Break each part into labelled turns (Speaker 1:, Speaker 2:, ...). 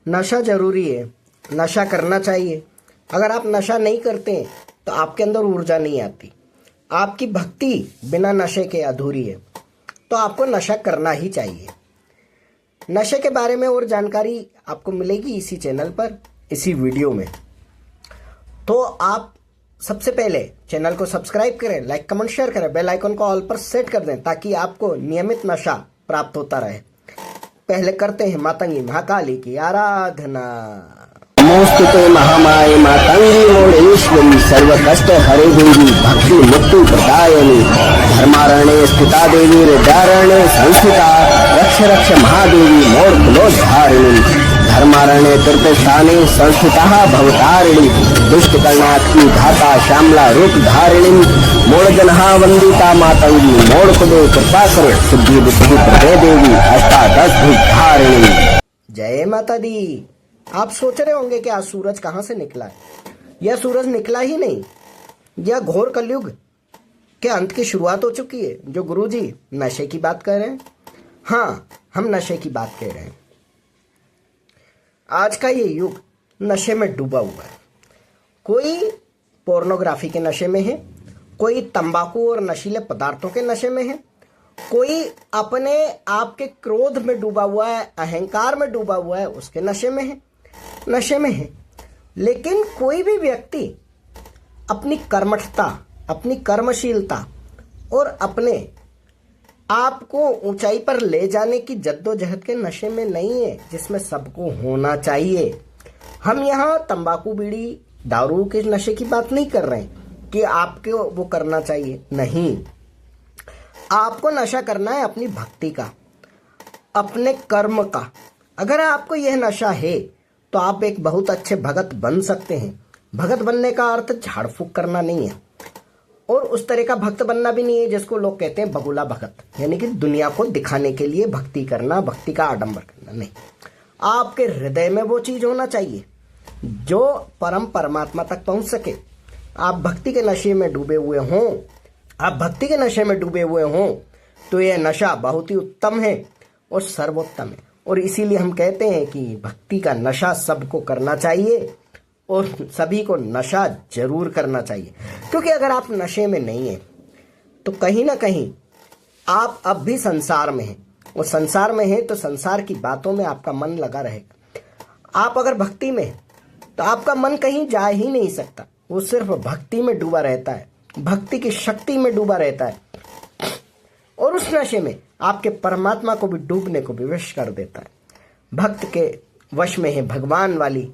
Speaker 1: नशा जरूरी है, नशा करना चाहिए। अगर आप नशा नहीं करते हैं तो आपके अंदर ऊर्जा नहीं आती। आपकी भक्ति बिना नशे के अधूरी है, तो आपको नशा करना ही चाहिए। नशे के बारे में और जानकारी आपको मिलेगी इसी चैनल पर, इसी वीडियो में। तो आप सबसे पहले चैनल को सब्सक्राइब करें, लाइक कमेंट शेयर करें, बेल आइकन को ऑल पर सेट कर दें ताकि आपको नियमित नशा प्राप्त होता रहे। पहले करते हैं मातंगी महाकाली की आराधना।
Speaker 2: नमोस्तुते महामाये मातंगी मोडेश्वरी सर्व कष्ट हरे देवी भक्ति मुक्ति प्रदायिनी धर्मारण्ये स्थिता देवी हृदयारण्ये संस्थिता रक्ष रक्ष महादेवी मोर कुलोद्धारिणी धर्मारण्ये तीर्थस्थाने संस्थिता भवतारिणी दुष्ट कर्णात्मी धाता श्यामला रूप धारिणी मोड़जनहा वंदिता मातंगी मोड़ कुले कृपा करो सिद्धि बुद्धि प्रदे देवी अष्टादश भुज धारिणी।
Speaker 1: जय माता दी। आप सोच रहे होंगे कि आज सूरज कहां से निकला है। यह सूरज निकला ही नहीं, यह घोर कलयुग के अंत की शुरुआत हो चुकी है। जो गुरुजी नशे की बात कर रहे हैं, हाँ, हम नशे की बात कह रहे हैं। आज का ये युग नशे में डूबा हुआ है। कोई पोर्नोग्राफी के नशे में है, कोई तंबाकू और नशीले पदार्थों के नशे में है, कोई अपने आप के क्रोध में डूबा हुआ है, अहंकार में डूबा हुआ है, उसके नशे में है। लेकिन कोई भी व्यक्ति अपनी कर्मठता, अपनी कर्मशीलता और अपने आप को ऊंचाई पर ले जाने की जद्दोजहद के नशे में नहीं है, जिसमें सबको होना चाहिए। हम यहाँ तंबाकू बीड़ी दारू के नशे की बात नहीं कर रहे हैं कि आपको वो करना चाहिए, नहीं। आपको नशा करना है अपनी भक्ति का, अपने कर्म का। अगर आपको यह नशा है तो आप एक बहुत अच्छे भगत बन सकते हैं। भगत बनने का अर्थ झाड़ फूक करना नहीं है, और उस तरह का भक्त बनना भी नहीं है जिसको लोग कहते हैं बगुला भगत, यानी कि दुनिया को दिखाने के लिए भक्ति करना, भक्ति का आडंबर करना नहीं। आपके हृदय में वो चीज होना चाहिए जो परम परमात्मा तक पहुंच सके। आप भक्ति के नशे में डूबे हुए हों, तो यह नशा बहुत ही उत्तम है और सर्वोत्तम है। और इसीलिए हम कहते हैं कि भक्ति का नशा सबको करना चाहिए और सभी को नशा जरूर करना चाहिए। क्योंकि अगर आप नशे में नहीं हैं तो कहीं ना कहीं आप अब भी संसार में हैं, और संसार में हैं तो संसार की बातों में आपका मन लगा रहेगा। आप अगर भक्ति में हैं तो आपका मन कहीं जा ही नहीं सकता, वो सिर्फ भक्ति में डूबा रहता है, भक्ति की शक्ति में डूबा रहता है। और उस नशे में आपके परमात्मा को भी डूबने को भी वश कर देता है। भक्त के वश में है भगवान वाली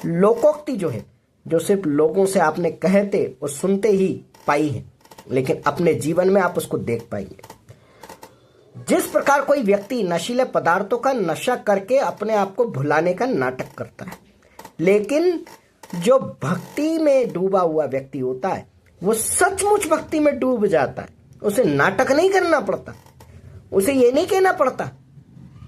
Speaker 1: लोकोक्ति जो है, जो सिर्फ लोगों से आपने कहते और सुनते ही पाई है, लेकिन अपने जीवन में आप उसको देख पाएंगे। जिस प्रकार कोई व्यक्ति नशीले पदार्थों का नशा करके अपने आप को भुलाने का नाटक करता है, लेकिन जो भक्ति में डूबा हुआ व्यक्ति होता है वो सचमुच भक्ति में डूब जाता है। उसे नाटक नहीं करना पड़ता, उसे ये नहीं कहना पड़ता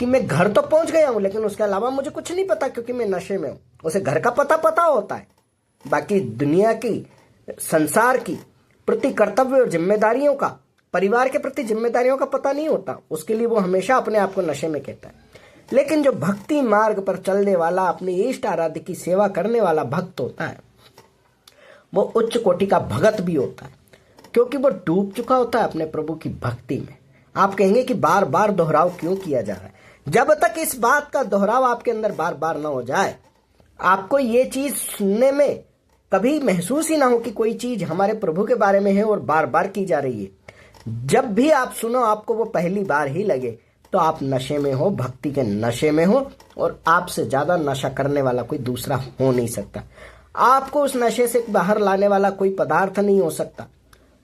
Speaker 1: कि मैं घर तो पहुंच गया हूं लेकिन उसके अलावा मुझे कुछ नहीं पता क्योंकि मैं नशे में हूं। उसे घर का पता होता है, बाकी दुनिया की, संसार की प्रति कर्तव्य और जिम्मेदारियों का, परिवार के प्रति जिम्मेदारियों का पता नहीं होता। उसके लिए वो हमेशा अपने आप को नशे में कहता है। लेकिन जो भक्ति मार्ग पर चलने वाला, अपने इष्ट आराध्य की सेवा करने वाला भक्त होता है, वो उच्च कोटि का भगत भी होता है, क्योंकि वो डूब चुका होता है अपने प्रभु की भक्ति में। आप कहेंगे कि बार बार दोहराव क्यों किया जा रहा है? जब तक इस बात का दोहराव आपके अंदर बार बार ना हो जाए, आपको ये चीज सुनने में कभी महसूस ही ना हो कि कोई चीज हमारे प्रभु के बारे में है और बार बार की जा रही है। जब भी आप सुनो आपको वो पहली बार ही लगे, तो आप नशे में हो, भक्ति के नशे में हो, और आपसे ज्यादा नशा करने वाला कोई दूसरा हो नहीं सकता। आपको उस नशे से बाहर लाने वाला कोई पदार्थ नहीं हो सकता।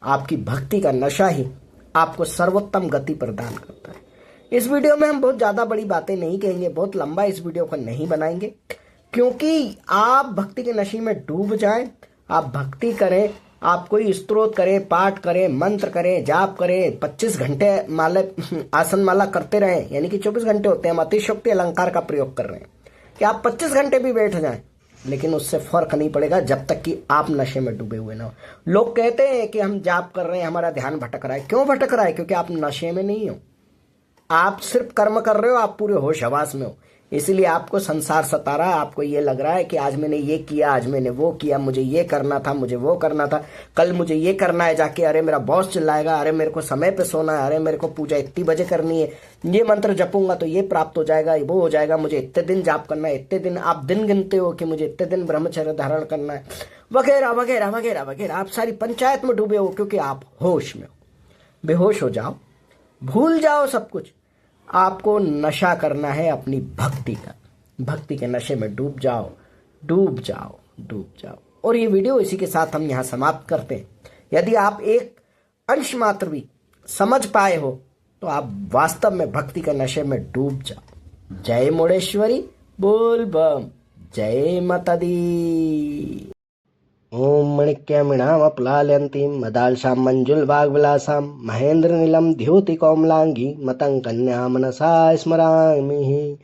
Speaker 1: आपकी भक्ति का नशा ही आपको सर्वोत्तम गति प्रदान करता है। इस वीडियो में हम बहुत ज्यादा बड़ी बातें नहीं कहेंगे, बहुत लंबा इस वीडियो को नहीं बनाएंगे, क्योंकि आप भक्ति के नशे में डूब जाएं, आप भक्ति करें, आप कोई स्तोत्र करें, पाठ करें, मंत्र करें, जाप करें, 25 घंटे आसन माला करते रहें, यानी कि 24 घंटे होते हैं। हम अतिशयोक्ति अलंकार का प्रयोग कर रहे हैं कि आप 25 घंटे भी बैठ जाएं, लेकिन उससे फर्क नहीं पड़ेगा जब तक कि आप नशे में डूबे हुए ना हो। लोग कहते हैं कि हम जाप कर रहे हैं, हमारा ध्यान भटक रहा है। क्यों भटक रहा है? क्योंकि आप नशे में नहीं हो, आप सिर्फ कर्म कर रहे हो, आप पूरे होश हवास में हो। इसलिए आपको संसार सता रहा है, आपको ये लग रहा है कि आज मैंने ये किया, आज मैंने वो किया, मुझे ये करना था, मुझे वो करना था, कल मुझे ये करना है जाके, अरे मेरा बॉस चिल्लाएगा, अरे मेरे को समय पे सोना है, अरे मेरे को पूजा इतनी बजे करनी है, ये मंत्र जपूंगा तो ये प्राप्त हो जाएगा, वो हो जाएगा, मुझे इतने दिन जाप करना है, इतने दिन आप दिन गिनते हो कि मुझे इतने दिन ब्रह्मचर्य धारण करना है, वगैरह वगैरह वगैरह वगैरह। आप सारी पंचायत में डूबे हो क्योंकि आप होश में हो। बेहोश हो जाओ, भूल जाओ सब कुछ। आपको नशा करना है अपनी भक्ति का। भक्ति के नशे में डूब जाओ, डूब जाओ, डूब जाओ। और ये वीडियो इसी के साथ हम यहाँ समाप्त करते हैं। यदि आप एक अंश मात्र भी समझ पाए हो तो आप वास्तव में भक्ति के नशे में डूब जाओ। जय मुड़ेश्वरी, बोल बम, जय माता दी। ओम मणिक्यमिणामप्लाल्यन्तीं मदालसां मञ्जुलवाग्विलासां महेन्द्रनीलं द्योतिकौमलाङ्गी मतं कन्या मनसा स्मरामि।